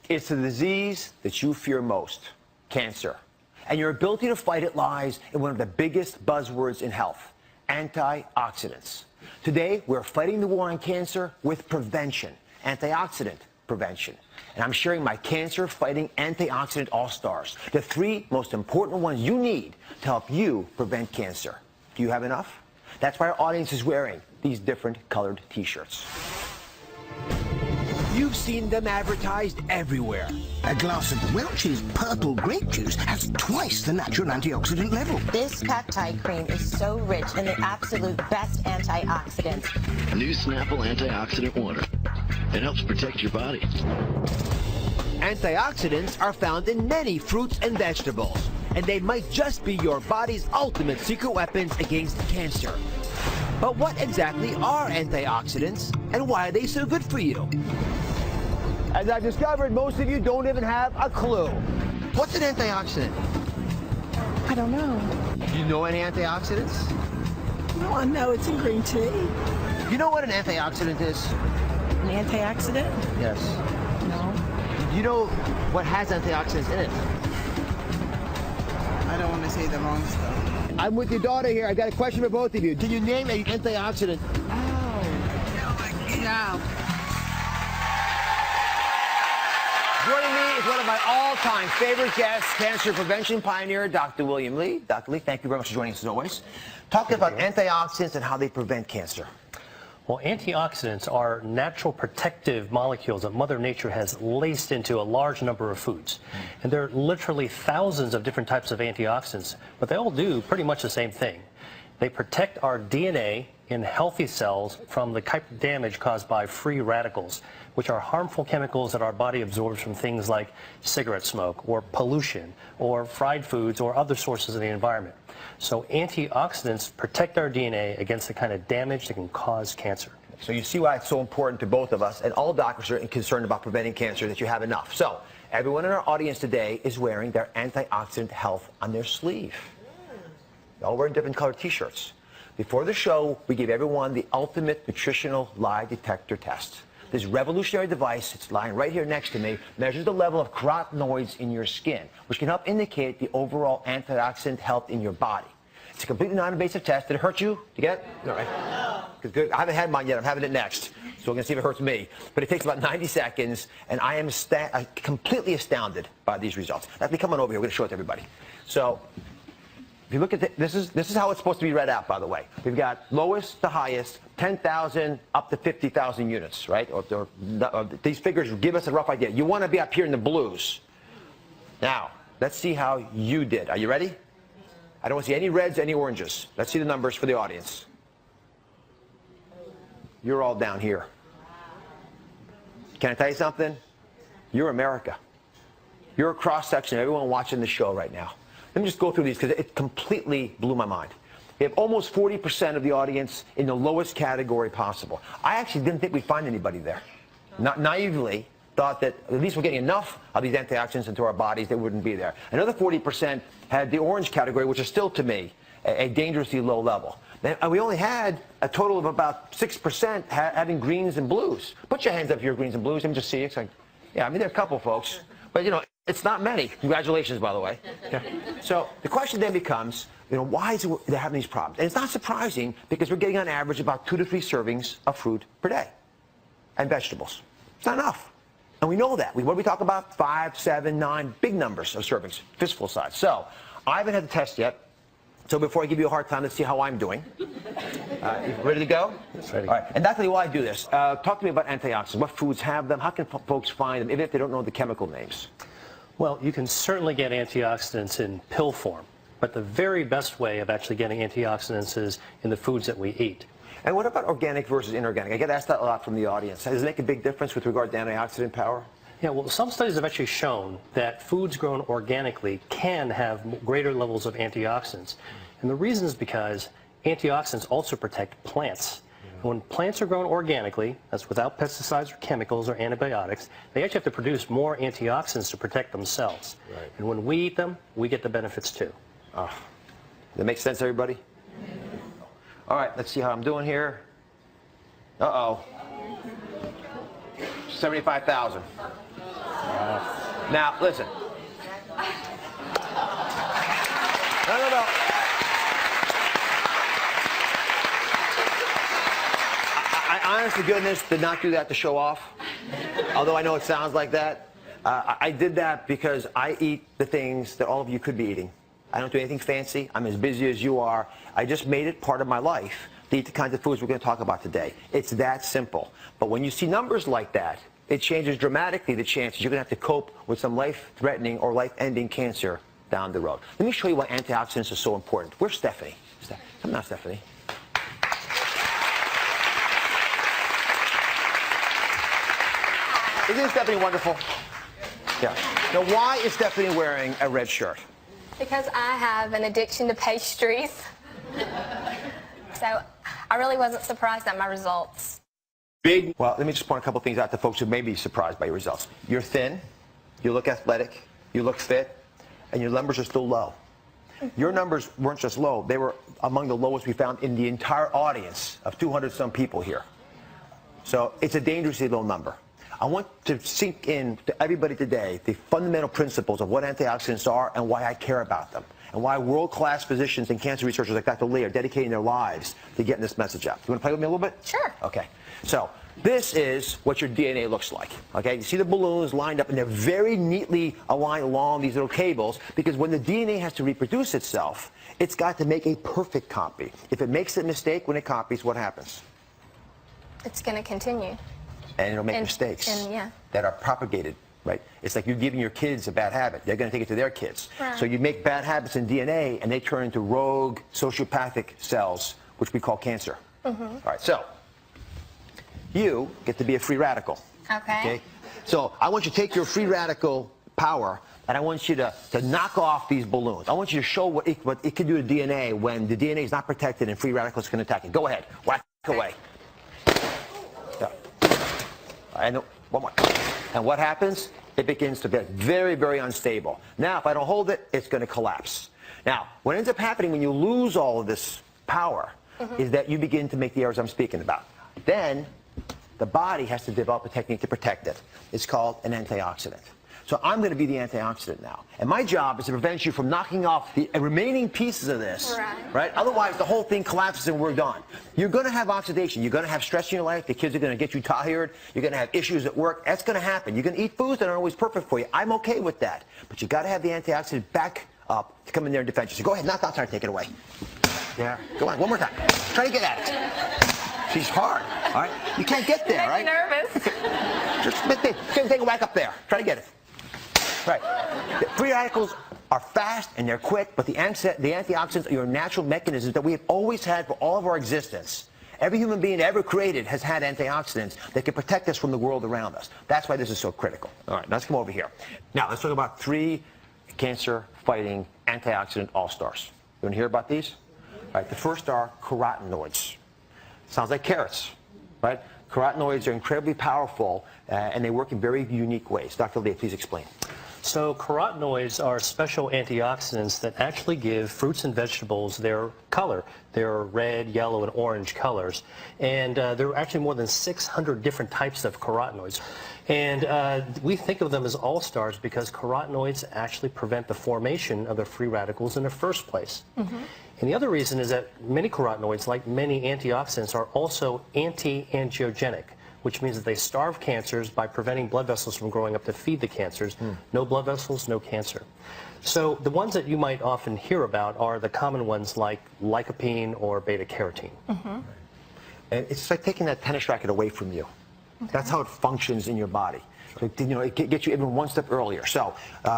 It's the disease that you fear most, cancer. And your ability to fight it lies in one of the biggest buzzwords in health, antioxidants. Today, we're fighting the war on cancer with prevention, antioxidant prevention. And I'm sharing my cancer-fighting antioxidant all-stars, the 3 most important ones you need to help you prevent cancer. Do you have enough? That's why our audience is wearing these different colored T-shirts. You've seen them advertised everywhere. A glass of Welch's purple grape juice has twice the natural antioxidant level. This peptide cream is so rich in the absolute best antioxidants. New Snapple antioxidant water. It helps protect your body. Antioxidants are found in many fruits and vegetables, and they might just be your body's ultimate secret weapons against cancer. But what exactly are antioxidants, and why are they so good for you? As I've discovered, most of you don't even have a clue. What's an antioxidant? I don't know. Do you know any antioxidants? No, I know it's in green tea. You know what an antioxidant is? An antioxidant? Yes. No. Do you know what has antioxidants in it? I don't want to say the wrong stuff. I'm with your daughter here. I got a question for both of you. Can you name an antioxidant? Oh. No. Joining me is one of my all-time favorite guests, cancer prevention pioneer, Dr. William Lee. Dr. Lee, thank you very much for joining us as always. Talk about antioxidants and how they prevent cancer. Well, antioxidants are natural protective molecules that Mother Nature has laced into a large number of foods. And there are literally thousands of different types of antioxidants, but they all do pretty much the same thing. They protect our DNA in healthy cells from the type of damage caused by free radicals, which are harmful chemicals that our body absorbs from things like cigarette smoke or pollution or fried foods or other sources of the environment. So antioxidants protect our DNA against the kind of damage that can cause cancer. So you see why it's so important to both of us, and all doctors are concerned about preventing cancer, that you have enough. So everyone in our audience today is wearing their antioxidant health on their sleeve. They all wearing different colored T-shirts. Before the show, we gave everyone the ultimate nutritional lie detector test. This revolutionary device, it's lying right here next to me, measures the level of carotenoids in your skin, which can help indicate the overall antioxidant health in your body. It's a completely non-invasive test. Did it hurt you to get? All right. Good. I haven't had mine yet. I'm having it next. So we're going to see if it hurts me. But it takes about 90 seconds, and I am completely astounded by these results. Let me come on over here. We're going to show it to everybody. So if you look at this is how it's supposed to be read out, by the way. We've got lowest to highest, 10,000 up to 50,000 units, right? These figures give us a rough idea. You want to be up here in the blues. Now, let's see how you did. Are you ready? I don't want to see any reds, any oranges. Let's see the numbers for the audience. You're all down here. Can I tell you something? You're America. You're a cross-section of everyone watching the show right now. Let me just go through these because it completely blew my mind. We have almost 40% of the audience in the lowest category possible. I actually didn't think we'd find anybody there. Not naively thought that at least we're getting enough of these antioxidants into our bodies that wouldn't be there. Another 40% had the orange category, which is still, to me, a dangerously low level. Then we only had a total of about 6% having greens and blues. Put your hands up if you're greens and blues. Let me just see. It's like, yeah, I mean, there are a couple folks. But, you know, it's not many. Congratulations, by the way. Yeah. So the question then becomes, you know, why is it they're having these problems? And it's not surprising because we're getting on average about 2 to 3 servings of fruit per day and vegetables. It's not enough. And we know that. What do we talk about? 5, 7, 9, big numbers of servings, fistful size. So I haven't had the test yet. So before I give you a hard time, let's see how I'm doing. Ready to go? Yes, ready. All right. And that's really why I do this. Talk to me about antioxidants. What foods have them? How can folks find them, even if they don't know the chemical names? Well, you can certainly get antioxidants in pill form, but the very best way of actually getting antioxidants is in the foods that we eat. And what about organic versus inorganic? I get asked that a lot from the audience. Does it make a big difference with regard to antioxidant power? Yeah, well, some studies have actually shown that foods grown organically can have greater levels of antioxidants. And the reason is because antioxidants also protect plants. And when plants are grown organically, that's without pesticides or chemicals or antibiotics, they actually have to produce more antioxidants to protect themselves. Right. And when we eat them, we get the benefits too. Does that make sense, everybody? All right, let's see how I'm doing here. Uh-oh. 75,000. Now, listen. No. I honest to goodness did not do that to show off, although I know it sounds like that. I did that because I eat the things that all of you could be eating. I don't do anything fancy. I'm as busy as you are. I just made it part of my life to eat the kinds of foods we're going to talk about today. It's that simple. But when you see numbers like that, it changes dramatically the chances you're going to have to cope with some life-threatening or life-ending cancer down the road. Let me show you why antioxidants are so important. Where's Stephanie? Come now, Stephanie. Isn't Stephanie wonderful? Yeah. Now, why is Stephanie wearing a red shirt? Because I have an addiction to pastries. So I really wasn't surprised at my results. Well, let me just point a couple things out to folks who may be surprised by your results. You're thin, you look athletic, you look fit, and your numbers are still low. Your numbers weren't just low, they were among the lowest we found in the entire audience of 200-some people here. So it's a dangerously low number. I want to sink in to everybody today the fundamental principles of what antioxidants are and why I care about them, and why world-class physicians and cancer researchers like Dr. Lee are dedicating their lives to getting this message out. You want to play with me a little bit? Sure. Okay. So this is what your DNA looks like. Okay. You see the balloons lined up, and they're very neatly aligned along these little cables, because when the DNA has to reproduce itself, it's got to make a perfect copy. If it makes a mistake when it copies, what happens? It's going to continue. And it'll make mistakes that are propagated, right? It's like you're giving your kids a bad habit. They're going to take it to their kids. Right. So you make bad habits in DNA, and they turn into rogue sociopathic cells, which we call cancer. All right, so you get to be a free radical. Okay. So I want you to take your free radical power, and I want you to knock off these balloons. I want you to show what it can do to DNA when the DNA is not protected and free radicals can attack it. Go ahead. Whack away. And one more. And what happens? It begins to get very, very unstable. Now, if I don't hold it, it's going to collapse. Now, what ends up happening when you lose all of this power is that you begin to make the errors I'm speaking about. Then, the body has to develop a technique to protect it. It's called an antioxidant. So I'm going to be the antioxidant now. And my job is to prevent you from knocking off the remaining pieces of this, right? Otherwise, the whole thing collapses and we're done. You're going to have oxidation. You're going to have stress in your life. The kids are going to get you tired. You're going to have issues at work. That's going to happen. You're going to eat foods that aren't always perfect for you. I'm okay with that. But you got to have the antioxidant back up to come in there and defend you. So go ahead, knock out, take it away. Yeah. Go on, one more time. Try to get at it. She's hard, all right? You can't get there, right? I'm nervous. Just take it back up there. Try to get it. Right. The free radicals are fast and they're quick, but the antioxidants are your natural mechanisms that we have always had for all of our existence. Every human being ever created has had antioxidants that can protect us from the world around us. That's why this is so critical. All right, let's come over here. Now, let's talk about 3 cancer-fighting antioxidant all-stars. You want to hear about these? All right, the first are carotenoids. Sounds like carrots, right? Carotenoids are incredibly powerful, and they work in very unique ways. Dr. Lee, please explain. So carotenoids are special antioxidants that actually give fruits and vegetables their color. They're red, yellow, and orange colors. And there are actually more than 600 different types of carotenoids. And we think of them as all-stars because carotenoids actually prevent the formation of the free radicals in the first place. And the other reason is that many carotenoids, like many antioxidants, are also anti-angiogenic, which means that they starve cancers by preventing blood vessels from growing up to feed the cancers. No blood vessels, no cancer. So the ones that you might often hear about are the common ones like lycopene or beta-carotene. And it's like taking that tennis racket away from you. That's how it functions in your body. So, you know, it gets you even one step earlier. So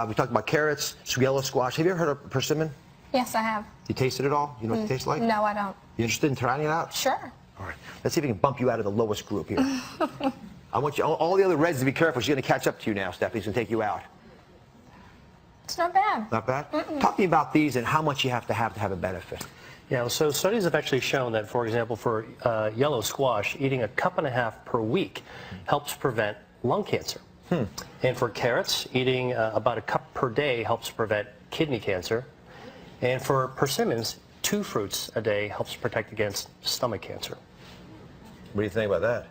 we talked about carrots, yellow squash. Have you ever heard of persimmon? Yes, I have. You tasted it all? You know what it tastes like? No, I don't. You interested in trying it out? Sure. All right. Let's see if we can bump you out of the lowest group here. I want you, all the other reds to be careful. She's going to catch up to you now, Stephanie. She's going to take you out. It's not bad. Not bad? Talk to me about these and how much you have to have a benefit. Yeah, so studies have actually shown that, for example, for yellow squash, eating 1.5 cups per week helps prevent lung cancer. And for carrots, eating about 1 cup per day helps prevent kidney cancer. And for persimmons, 2 fruits a day helps protect against stomach cancer. What do you think about that?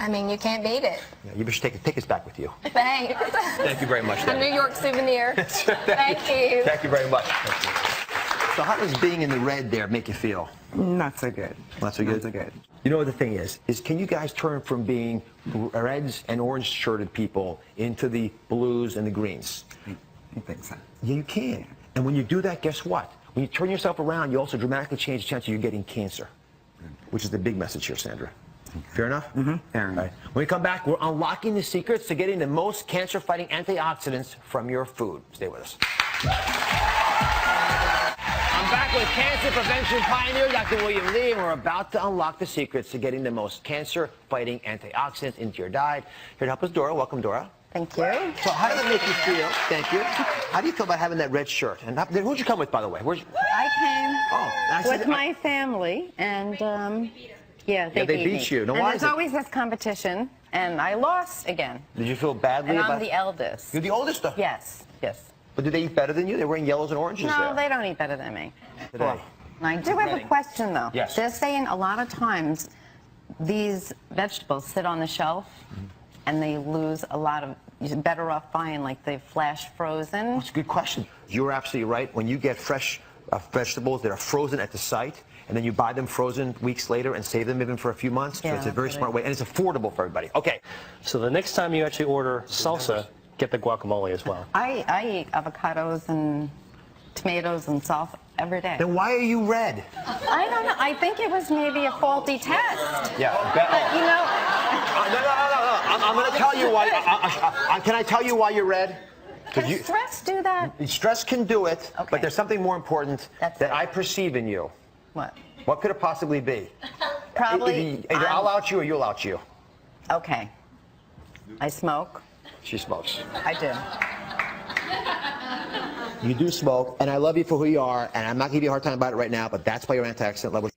I mean, you can't beat it. Yeah, you should take us back with you. Thanks. Thank you very much, A Debbie. New York souvenir. Thank you. Thank you very much. So how does being in the red there make you feel? Not so good. Not so good? Not so good. You know what the thing is can you guys turn from being reds and orange shirted people into the blues and the greens? I think so. Yeah, you can. And when you do that, guess what? When you turn yourself around, you also dramatically change the chance of you getting cancer, which is the big message here, Sandra. Fair enough? Mm-hmm. Fair enough. All right. When we come back, we're unlocking the secrets to getting the most cancer-fighting antioxidants from your food. Stay with us. I'm back with cancer prevention pioneer, Dr. William Lee, and we're about to unlock the secrets to getting the most cancer-fighting antioxidants into your diet. Here to help us, Dora. Welcome, Dora. Thank you. So how does it make you feel? Thank you. How do you feel about having that red shirt? And who'd you come with, by the way? I came with my family, and yeah, they beat you. No, and why there's is it? always this competition, and I lost again. Did you feel badly And about I'm the eldest. You're the oldest, though? Yes, yes. But do they eat better than you? They're wearing yellows and oranges No, there. they don't eat better than me. Today. And I do have a question, though. Yes. They're saying a lot of times these vegetables sit on the shelf, and they lose a lot of. You're better off buying like the flash frozen. That's a good question. You're absolutely right. When you get fresh vegetables that are frozen at the site, and then you buy them frozen weeks later and save them even for a few months, so Yeah, it's a very smart way, and it's affordable for everybody. Okay. So the next time you actually order salsa, get the guacamole as well. I eat avocados and tomatoes and salsa every day. Then why are you red? I don't know. I think it was maybe a faulty test. Yeah. But, you know, No. I'm going to tell you why. Can I tell you why you're red? can stress do that? Stress can do it, Okay. but there's something more important That's that it. I perceive in you. What? What could it possibly be? Probably. Either I'll out you or you'll out you. Okay. I smoke. She smokes. I do. You do smoke, and I love you for who you are, and I'm not giving you a hard time about it right now, but that's why your antioxidant level